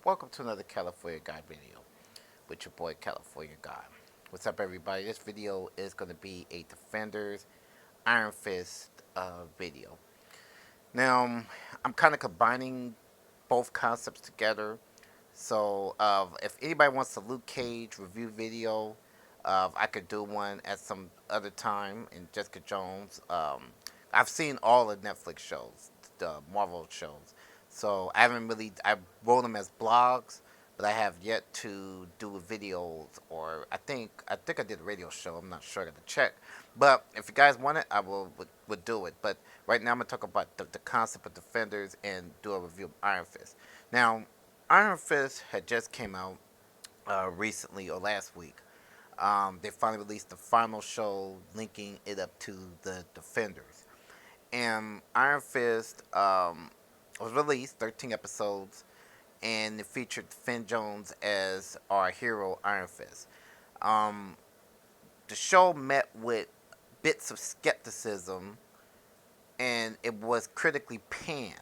Welcome to another California Guy video with your boy California Guy. What's up, everybody? This video is going to be a Defenders Iron Fist video. Now, I'm kind of combining both concepts together. So, if anybody wants a Luke Cage review video, I could do one at some other time. And Jessica Jones, I've seen all the Netflix shows, the Marvel shows. So I wrote them as blogs, but I have yet to do videos. Or I think I did a radio show. I'm not sure. I got to check. But if you guys want it, I would do it. But right now I'm gonna talk about the concept of Defenders and do a review of Iron Fist. Now, Iron Fist had just came out recently or last week. They finally released the final show linking it up to the Defenders. And Iron Fist was released, 13 episodes, and it featured Finn Jones as our hero, Iron Fist. Um, the show met with bits of skepticism, and it was critically panned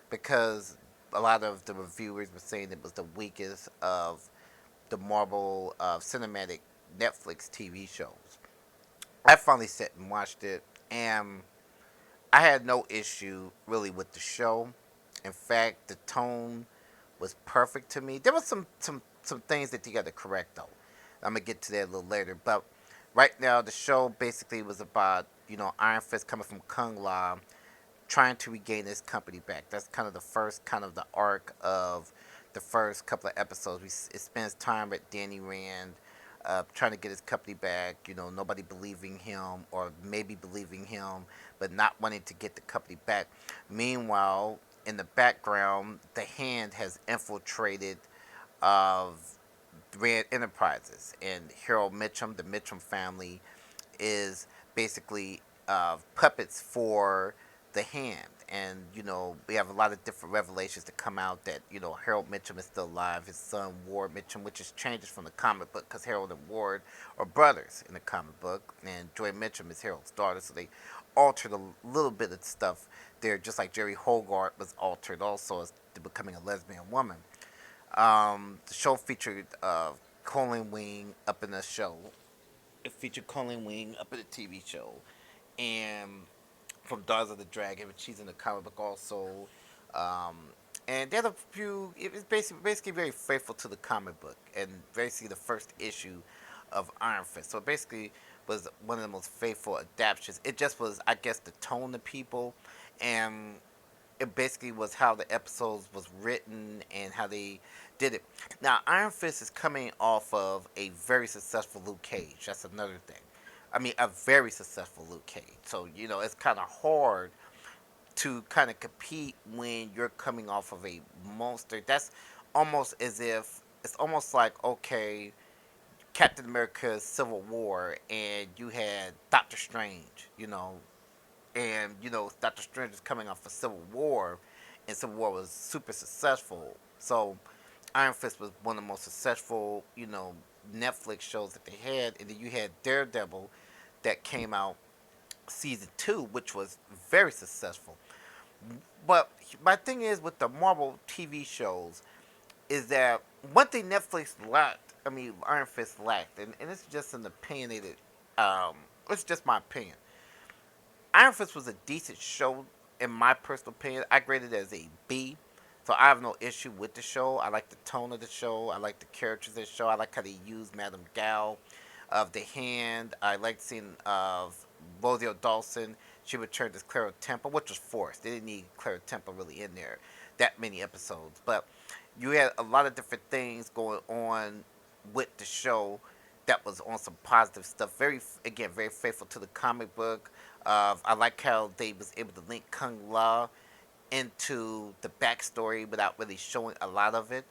because a lot of the reviewers were saying it was the weakest of the Marvel cinematic Netflix TV shows. I finally sat and watched it, and I had no issue really with the show. In fact, the tone was perfect to me. There was some things that you got to correct though. I'm gonna get to that a little later. But right now, the show basically was about Iron Fist coming from Kung La, trying to regain his company back. That's kind of the first kind of the arc of the first couple of episodes. It spends time with Danny Rand, trying to get his company back. Nobody believing him, or maybe believing him, but not wanting to get the company back. Meanwhile, in the background, the Hand has infiltrated of Rand Enterprises, and Harold Mitchum, the Mitchum family, is basically puppets for the Hand. And we have a lot of different revelations to come out that Harold Mitchum is still alive. His son Ward Mitchum, which is changes from the comic book because Harold and Ward are brothers in the comic book, and Joy Mitchum is Harold's daughter. So they altered a little bit of stuff there, just like Jerry Hogarth was altered also as to becoming a lesbian woman. The show featured Colin Wing up in the show. It featured Colleen Wing up in the TV show, and from Daughters of the Dragon, which she's in the comic book also. Um, and the other few, it was basically very faithful to the comic book, and basically the first issue of Iron Fist. So it basically was one of the most faithful adaptations. It just was, I guess, the tone of people, and it basically was how the episodes was written and how they did it. Now, Iron Fist is coming off of a very successful Luke Cage. That's another thing. I mean, a very successful Luke Cage. So it's kind of hard to kind of compete when you're coming off of a monster. That's almost as if it's almost like, okay, Captain America's Civil War, and you had Doctor Strange. And Doctor Strange is coming off of Civil War, and Civil War was super successful. So Iron Fist was one of the most successful Netflix shows that they had, and then you had Daredevil that came out season two, which was very successful. But my thing is with the Marvel TV shows is that one thing Netflix lacked, I mean Iron Fist lacked, and it's just an opinionated, it's just my opinion. Iron Fist was a decent show in my personal opinion. I graded it as a B. So I have no issue with the show. I like the tone of the show. I like the characters of the show. I like how they use Madame Gal of the Hand. I liked seeing Rosario Dawson. She returned as Clara Temple, which was forced. They didn't need Clara Temple really in there that many episodes. But you had a lot of different things going on with the show that was on some positive stuff. Very, again, very faithful to the comic book. I like how they was able to link Kung La into the backstory without really showing a lot of it.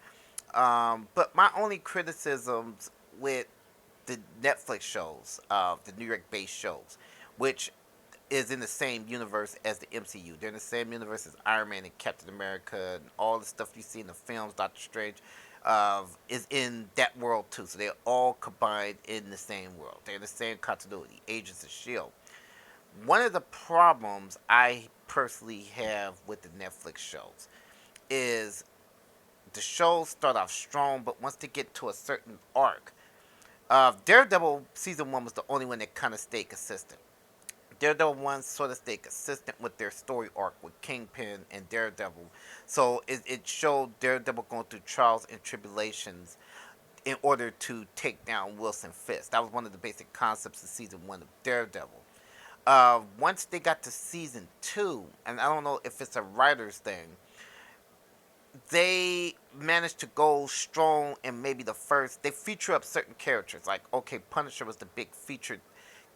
But my only criticisms with the Netflix shows, the New York-based shows, which is in the same universe as the MCU. They're in the same universe as Iron Man and Captain America, and all the stuff you see in the films, Doctor Strange, is in that world too. So they're all combined in the same world. They're in the same continuity. Agents of Shield. One of the problems I personally have with the Netflix shows is the show start off strong, but once they get to a certain arc, Daredevil season one was the only one that kind of stayed consistent. Daredevil one sort of stayed consistent with their story arc with Kingpin and Daredevil, so it showed Daredevil going through trials and tribulations in order to take down Wilson Fisk. That was one of the basic concepts of season one of Daredevil. Once they got to season two, and I don't know if it's a writer's thing, they managed to go strong in maybe the first. They feature up certain characters, like okay, Punisher was the big featured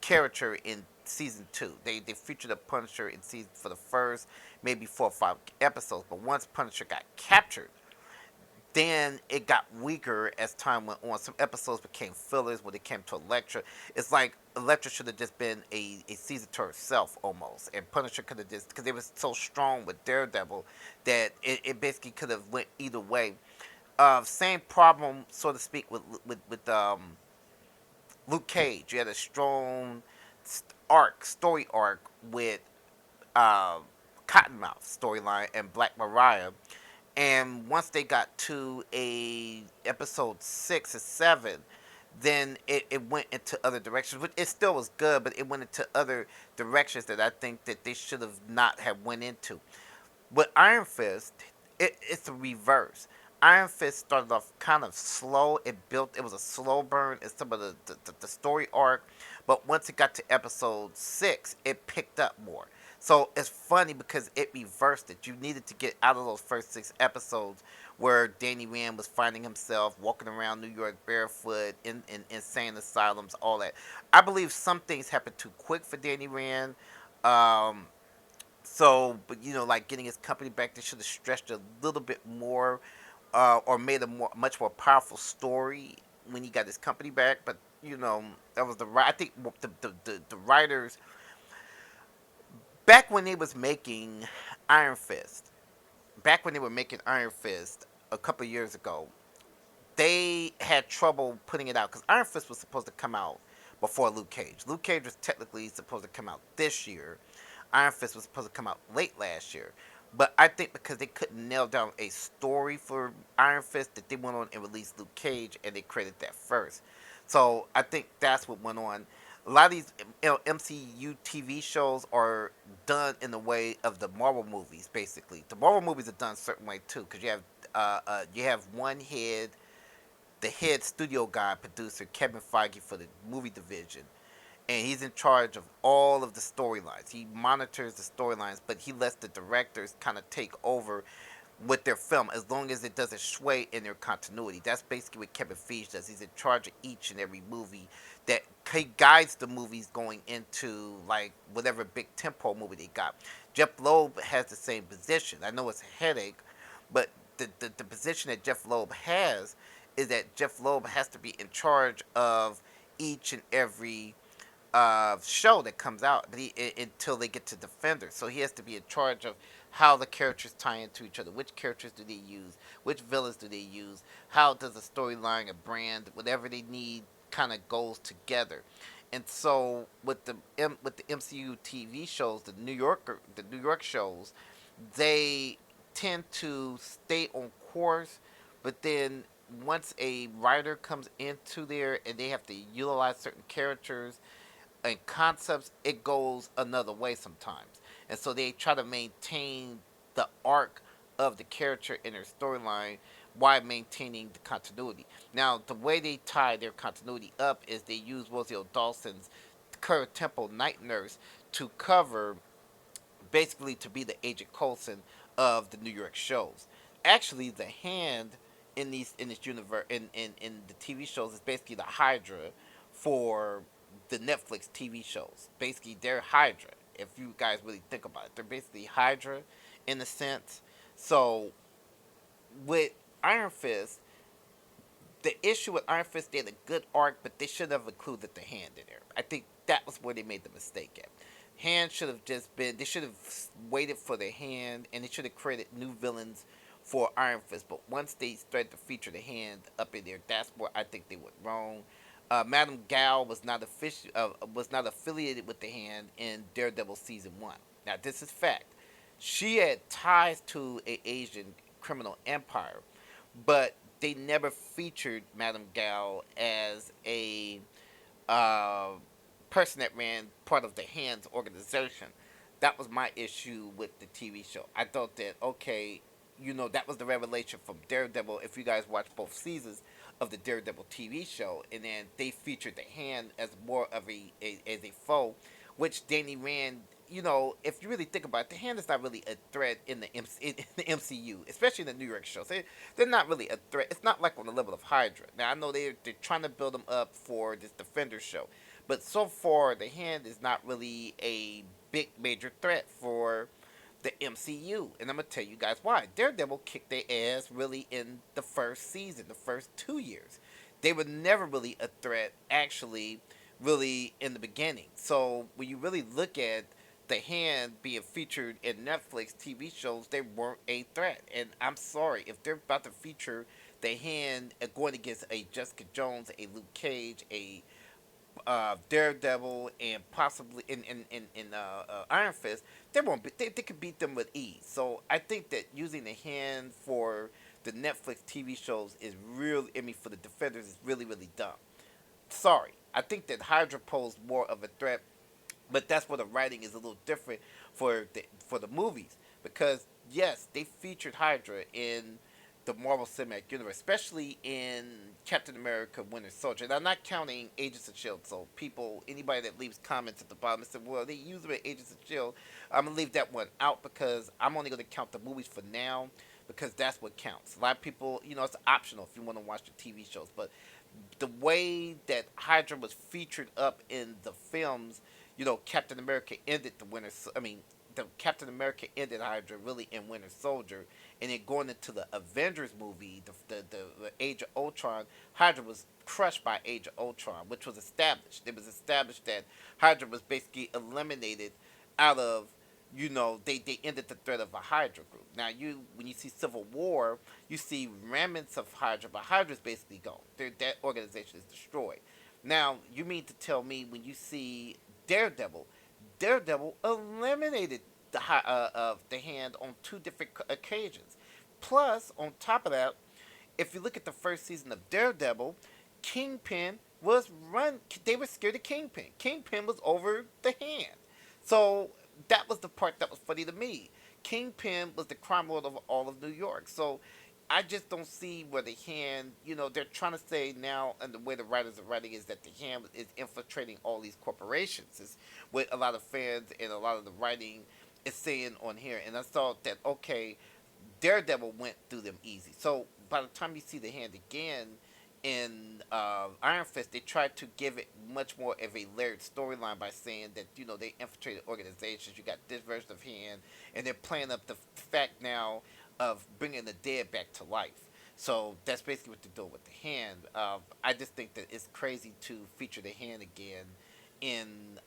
character in season two. They featured a Punisher in season for the first maybe 4 or 5 episodes, but once Punisher got captured, then it got weaker as time went on. Some episodes became fillers when it came to Elektra. It's like Elektra should have just been a season to herself almost, and Punisher could have just, because they was so strong with Daredevil that it basically could have went either way. Same problem, so to speak, with Luke Cage. You had a strong story arc with uh, Cottonmouth storyline and Black Mariah, and once they got to a episode 6 or 7, then it went into other directions, which it still was good, but it went into other directions that I think that they should have not have went into. With Iron Fist, it's a reverse. Iron Fist started off kind of slow. It was a slow burn in some of the story arc, but once it got to episode 6, it picked up more. So it's funny because it reversed it. You needed to get out of those first 6 episodes where Danny Rand was finding himself walking around New York barefoot in insane asylums, all that. I believe some things happened too quick for Danny Rand. Um, so, but like getting his company back, they should have stretched a little bit more, or made a much more powerful story when he got his company back. But that was the right. I think the writers back when they was making Iron Fist, back when they were making Iron Fist a couple years ago, they had trouble putting it out because Iron Fist was supposed to come out before Luke Cage. Luke Cage was technically supposed to come out this year. Iron Fist was supposed to come out late last year. But I think because they couldn't nail down a story for Iron Fist, that they went on and released Luke Cage, and they created that first. So I think that's what went on. A lot of these MCU TV shows are done in the way of the Marvel movies. Basically, the Marvel movies are done a certain way too, because you have one head, the head studio guy, producer Kevin Feige for the movie division, and he's in charge of all of the storylines. He monitors the storylines, but he lets the directors kind of take over with their film as long as it doesn't sway in their continuity. That's basically what Kevin Feige does. He's in charge of each and every movie. That he guides the movies going into like whatever big tempo movie they got. Jeff Loeb has the same position. I know it's a headache, but the position that Jeff Loeb has is that Jeff Loeb has to be in charge of each and every show that comes out, but until they get to Defender. So he has to be in charge of how the characters tie into each other. Which characters do they use? Which villains do they use? How does a storyline, a brand, whatever they need, kind of goes together? And so with the MCU TV shows, the New York shows, they tend to stay on course, but then once a writer comes into there and they have to utilize certain characters and concepts, it goes another way sometimes. And so they try to maintain the arc of the character in their storyline while maintaining the continuity. Now, the way they tie their continuity up is they use Rosario Dawson's Current Temple Night Nurse to cover, basically to be the Agent Coulson of the New York shows. Actually, the Hand in this universe in the TV shows is basically the Hydra for the Netflix TV shows. Basically, they're Hydra. If you guys really think about it, they're basically Hydra in a sense. So with Iron Fist, the issue with Iron Fist, they had a good arc, but they should have included the Hand in there. I think that was where they made the mistake at. Hand should have just been. They should have waited for the Hand, and they should have created new villains for Iron Fist. But once they started to feature the Hand up in there, that's where I think they went wrong. Madame Gal was not affiliated with the Hand in Daredevil season one. Now this is fact. She had ties to a Asian criminal empire, but they never featured Madame Gal as a uh, person that ran part of the Hands organization. That was my issue with the TV show. I thought that, okay, that was the revelation from Daredevil. If you guys watch both seasons of the Daredevil TV show, and then they featured the Hand as more of as a foe, which Danny Rand. If you really think about it, the Hand is not really a threat in the MCU, especially in the New York shows. They're not really a threat. It's not like on the level of Hydra. Now I know they're trying to build them up for this Defender show, but so far the Hand is not really a big major threat for the MCU, and I'm gonna tell you guys why. Daredevil kicked their ass really in the first season, the first 2 years. They were never really a threat, actually, really in the beginning. So when you really look at the Hand being featured in Netflix TV shows, they weren't a threat. And I'm sorry if they're about to feature the Hand going against a Jessica Jones, a Luke Cage, a Daredevil, and possibly in Iron Fist, they won't be, they could beat them with ease. So I think that using the Hand for the Netflix TV shows is really, I mean, for the Defenders is really, really dumb. Sorry, I think that Hydra posed more of a threat, but that's where the writing is a little different for the movies, because yes, they featured Hydra in the Marvel Cinematic Universe, especially in Captain America: Winter Soldier. And I'm not counting Agents of Shield. So anybody that leaves comments at the bottom and said, "Well, they use them in Agents of Shield," I'm gonna leave that one out because I'm only gonna count the movies for now because that's what counts. A lot of people, it's optional if you want to watch the TV shows, but the way that Hydra was featured up in the films, Captain America ended the Winter. I mean, the Captain America ended Hydra really in Winter Soldier, and then going into the Avengers movie, the Age of Ultron, Hydra was crushed by Age of Ultron, which was established. It was established that Hydra was basically eliminated out of. They ended the threat of a Hydra group. Now, when you see Civil War, you see remnants of Hydra, but Hydra's basically gone. That organization is destroyed. Now, you mean to tell me when you see Daredevil, Daredevil eliminated the Hand on two different occasions. Plus, on top of that, if you look at the first season of Daredevil, Kingpin was run. They were scared of Kingpin. Kingpin was over the Hand. So that was the part that was funny to me. Kingpin was the crime lord of all of New York. So I just don't see where the Hand, they're trying to say now, and the way the writers are writing is that the Hand is infiltrating all these corporations. Is what a lot of fans and a lot of the writing is saying on here. And I thought that, okay, Daredevil went through them easy. So by the time you see the Hand again in Iron Fist, they tried to give it much more of a layered storyline by saying that they infiltrated organizations. You got this version of Hand, and they're playing up the fact now of bringing the dead back to life. So that's basically what they're doing with the Hand. I just think that it's crazy to feature the Hand again in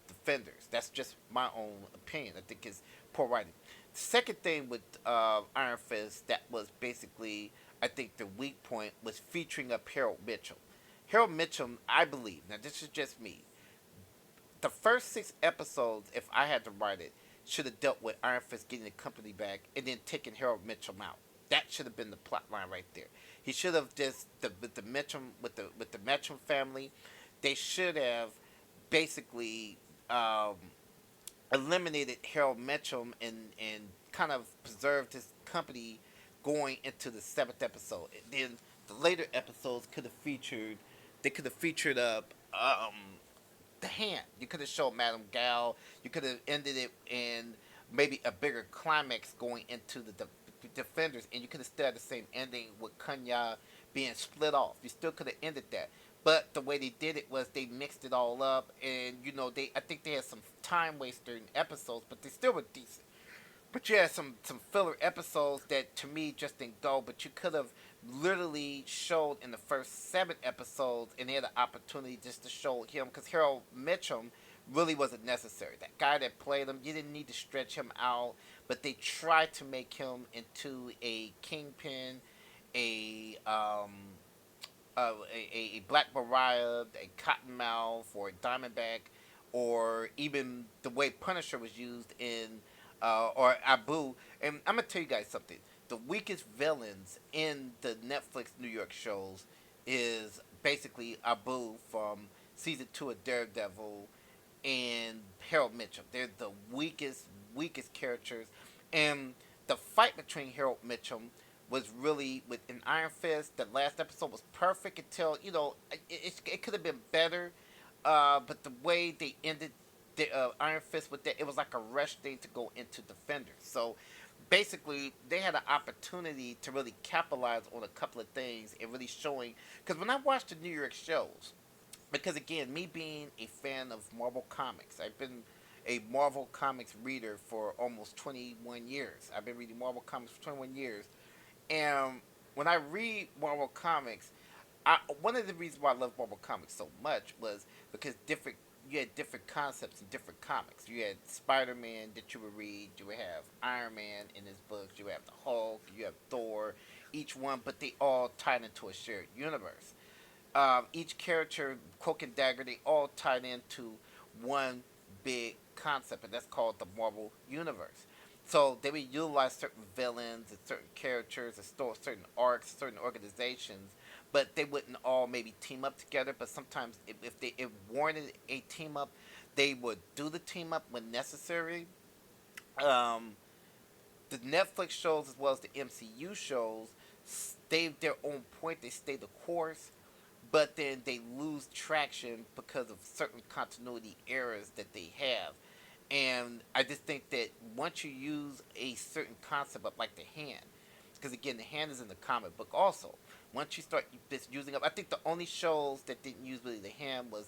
Defenders. That's just my own opinion. I think it's poor writing. The second thing with Iron Fist that was basically, I think, the weak point was featuring up Harold Mitchell. Harold Mitchell, I believe, now this is just me, the first 6 episodes, if I had to write it, should have dealt with Iron Fist getting the company back and then taking Harold Mitchell out. That should have been the plot line right there. He should have just the Mitchell with the Mitchell family. They should have basically eliminated Harold Mitchell and kind of preserved his company going into the 7th episode. And then the later episodes could have featured. They could have featured the Hand. You could have shown Madame Gal. You could have ended it in maybe a bigger climax going into the Defenders, and you could have still had the same ending with Kunya being split off. You still could have ended that. But the way they did it was they mixed it all up, and I think they had some time waster in episodes, but they still were decent. But you had some filler episodes that to me just didn't go. But you could have literally showed in the first 7 episodes, and they had an opportunity just to show him because Harold Mitchum really wasn't necessary. That guy that played him, you didn't need to stretch him out. But they tried to make him into a kingpin, a a Black Mariah, a Cottonmouth, or a Diamondback, or even the way Punisher was used in or Abu. And I'm gonna tell you guys something. the weakest villains in the Netflix New York shows is basically Abu from season 2 of Daredevil and Harold Mitchum. They're the weakest characters, and the fight between Harold Mitchum was really with an Iron Fist. The last episode was perfect until it could have been better, but the way they ended the Iron Fist with that, it was like a rush thing to go into Defenders. So basically, they had an opportunity to really capitalize on a couple of things and really showing. Because when I watched the New York shows, because again, me being a fan of Marvel Comics, I've been a Marvel Comics reader for almost 21 years. I've been reading Marvel Comics for 21 years. And when I read Marvel Comics, one of the reasons why I love Marvel Comics so much was because you had different concepts in different comics. You had Spider Man that you would read. You would have Iron Man in his books. You would have the Hulk. You have Thor. Each one, but they all tied into a shared universe. Each character, Cloak and Dagger, they all tied into one big concept, and that's called the Marvel Universe. So they would utilize certain villains and certain characters and certain arcs, certain organizations, but they wouldn't all maybe team up together. But sometimes, if they warranted a team up, they would do the team up when necessary. Um, the Netflix shows as well as the MCU shows stay their own point. They stay the course, but then they lose traction because of certain continuity errors that they have. And I just think that once you use a certain concept up, like the hand, because again, the hand is in the comic book also. Once you start just using up, I think the only shows that didn't use really the hand was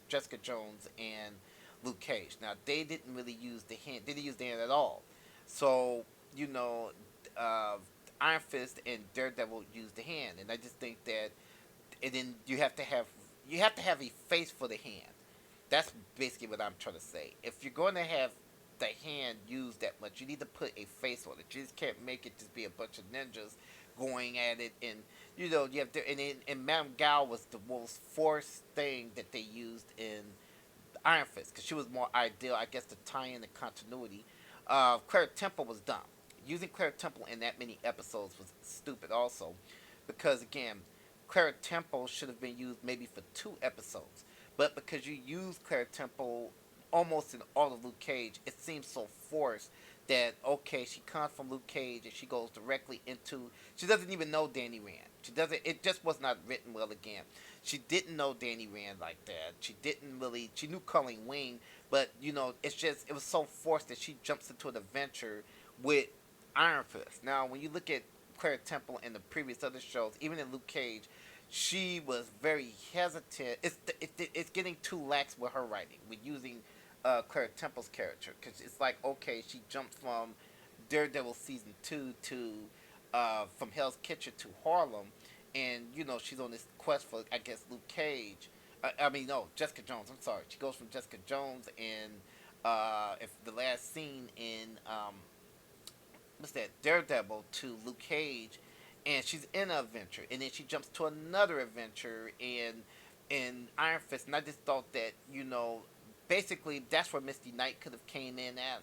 Jessica Jones and Luke Cage. Now they didn't really use the hand; they didn't use the hand at all. So you know, uh, Iron Fist and Daredevil used the hand, and I just think that and then you have to have a face for the hand. That's basically what I'm trying to say. If you're going to have the hand used that much, you need to put a face on it. You just can't make it just be a bunch of ninjas going at it, and you have to. And Madame Gao was the most forced thing that they used in Iron Fist because she was more ideal, I guess, to tie in the continuity. Claire Temple was dumb. Using Claire Temple in that many episodes was stupid, also, because again, Clara Temple should have been used maybe for 2 episodes, but because you use Clara Temple almost in all of Luke Cage, it seems so forced that okay, she comes from Luke Cage and she goes directly into. She doesn't even know Danny Rand. She doesn't. It just was not written well again. She didn't know Danny Rand like that. She didn't really. She knew Colleen Wing, but it's just it was so forced that she jumps into an adventure with Iron Fist. Now, when you look at Claire Temple in the previous other shows, even in Luke Cage, she was very hesitant. It's getting too lax with her writing, with using Claire Temple's character, because it's like okay, she jumped from Daredevil season 2 to from Hell's Kitchen to Harlem, and she's on this quest for I guess Luke Cage. I mean no, Jessica Jones. I'm sorry. She goes from Jessica Jones and if the last scene in what's that Daredevil to Luke Cage, and she's in an adventure, and then she jumps to another adventure in Iron Fist, and I just thought that basically that's where Misty Knight could have came in at.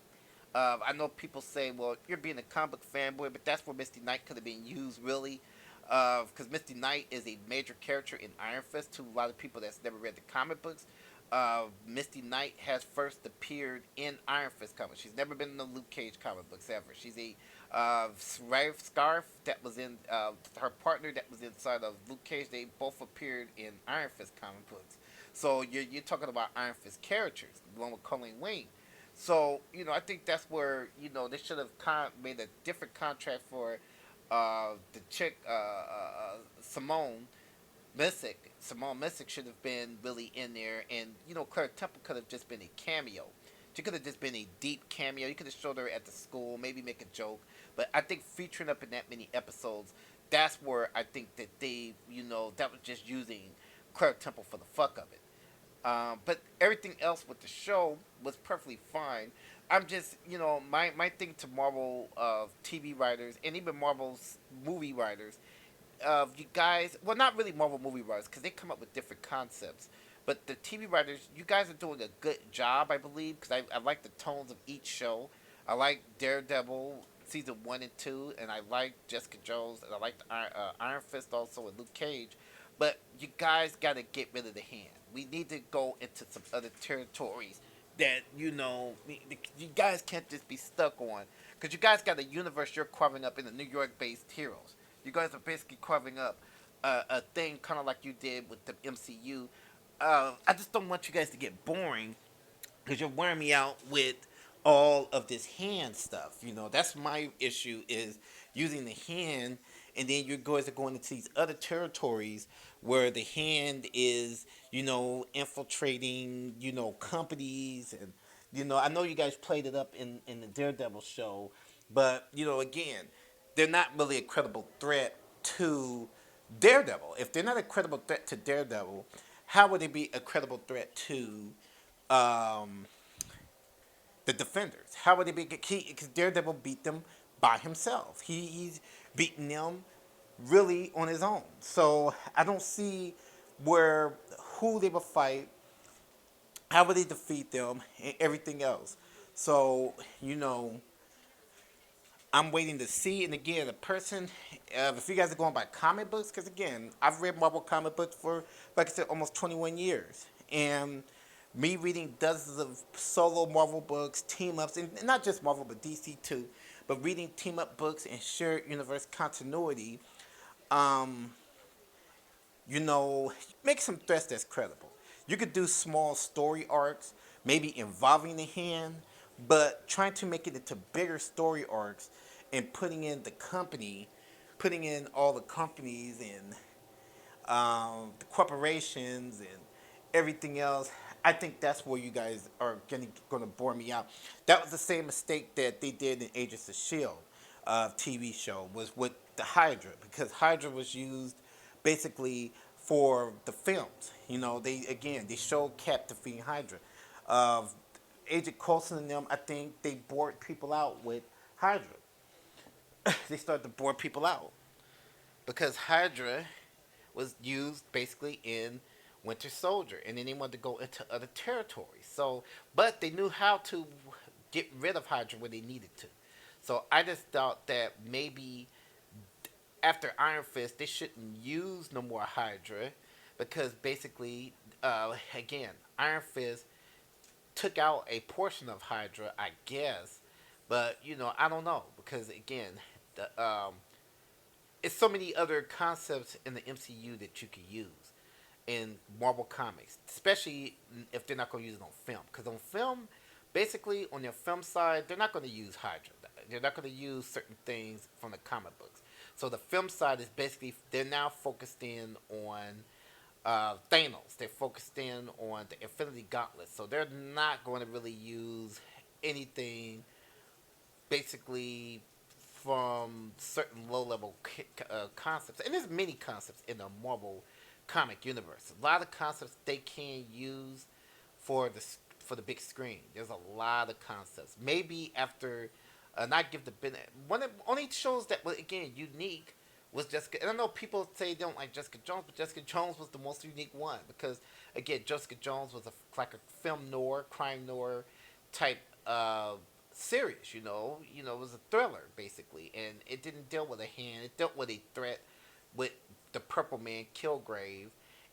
I know people say, well, you're being a comic book fanboy, but that's where Misty Knight could have been used, really. Because Misty Knight is a major character in Iron Fist to a lot of people that's never read the comic books. Misty Knight has first appeared in Iron Fist comics. She's never been in the Luke Cage comic books ever. She's a Scarf that was in her partner that was inside of Luke Cage. They both appeared in Iron Fist comic books. So you're talking about Iron Fist characters, along with Colleen Wing. So I think that's where they should have made a different contract for the chick Simone Missick should have been really in there, and Claire Temple could have just been a cameo. She could have just been a deep cameo. You could have showed her at the school, maybe make a joke. But I think featuring up in that many episodes, that's where I think that they, that was just using Claire Temple for the fuck of it. But everything else with the show was perfectly fine. I'm just, my thing to Marvel TV writers and even Marvel's movie writers, you guys, well, not really Marvel movie writers because they come up with different concepts. But the TV writers, you guys are doing a good job, I believe, because I like the tones of each show. I like Daredevil season 1 and 2, and I like Jessica Jones, and I like the Iron Fist also, and Luke Cage. But you guys got to get rid of the hand. We need to go into some other territories that you guys can't just be stuck on, because you guys got a universe you're carving up in the New York-based heroes. You guys are basically carving up a thing kind of like you did with the MCU. I just don't want you guys to get boring because you're wearing me out with all of this hand stuff. That's my issue, is using the hand, and then you guys are going into these other territories where the hand is, infiltrating, companies. And I know you guys played it up in the Daredevil show, but again, they're not really a credible threat to Daredevil. If they're not a credible threat to Daredevil, how would they be a credible threat to um, the Defenders? How would they be? Because Daredevil beat them by himself. He's beaten them really on his own. So I don't see where who they would fight, how would they defeat them, and everything else. So I'm waiting to see. And again, a person, if you guys are going by comic books, because again, I've read Marvel comic books for, like I said, almost 21 years. And me reading dozens of solo Marvel books, team ups, and not just Marvel, but DC too, but reading team up books and shared universe continuity, um, you know, make some threats that's credible. You could do small story arcs, maybe involving the hand, but trying to make it into bigger story arcs and putting in all the companies and the corporations and everything else. I think that's where you guys are going to bore me out. That was the same mistake that they did in Agents of Shield, TV show, was with the Hydra, because Hydra was used basically for the films. They showed Cap defeating Hydra. Uh, Agent Coulson and them, I think they bored people out with Hydra. They started to bore people out because Hydra was used basically in Winter Soldier, and then they wanted to go into other territories. So, but they knew how to get rid of Hydra when they needed to. So I just thought that maybe after Iron Fist, they shouldn't use no more Hydra, because basically, again, Iron Fist took out a portion of Hydra, I guess. But I don't know, because again, the it's so many other concepts in the MCU that you could use in Marvel Comics, especially if they're not going to use it on film. Because on film, basically on their film side, they're not going to use Hydra. They're not going to use certain things from the comic books. So the film side is basically, they're now focused in on Thanos. They're focused in on the Infinity Gauntlet. So they're not going to really use anything basically from certain low level concepts. And there's many concepts in the Marvel comic universe. A lot of concepts they can use for the big screen. There's a lot of concepts. Maybe after not give the one of only shows that were again unique was Jessica. And I know people say they don't like Jessica Jones, but Jessica Jones was the most unique one because again, Jessica Jones was like a film noir, crime noir type series. It was a thriller basically, and it didn't deal with a hand. It dealt with a threat with the Purple Man, Kilgrave,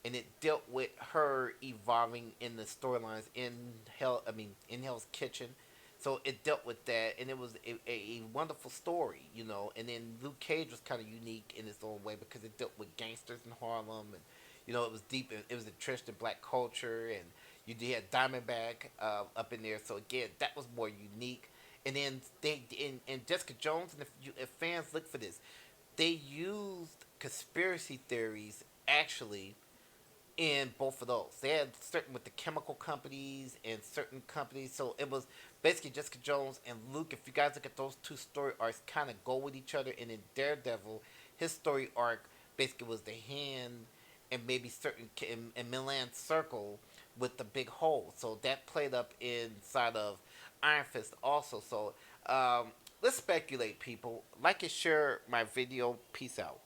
and it dealt with her evolving in the storylines in Hell. I mean, in Hell's Kitchen. So it dealt with that, and it was a wonderful story, And then Luke Cage was kind of unique in its own way because it dealt with gangsters in Harlem, and it was deep. It was entrenched in black culture, and you had Diamondback up in there. So again, that was more unique. And then they in Jessica Jones, and if fans look for this, they used conspiracy theories actually in both of those. They had certain with the chemical companies and certain companies. So it was basically Jessica Jones and Luke. If you guys look at those two story arcs, kind of go with each other. And in Daredevil, his story arc basically was the hand and maybe certain in Milan Circle with the big hole. So that played up inside of Iron Fist also. So let's speculate, people. Like and share my video. Peace out.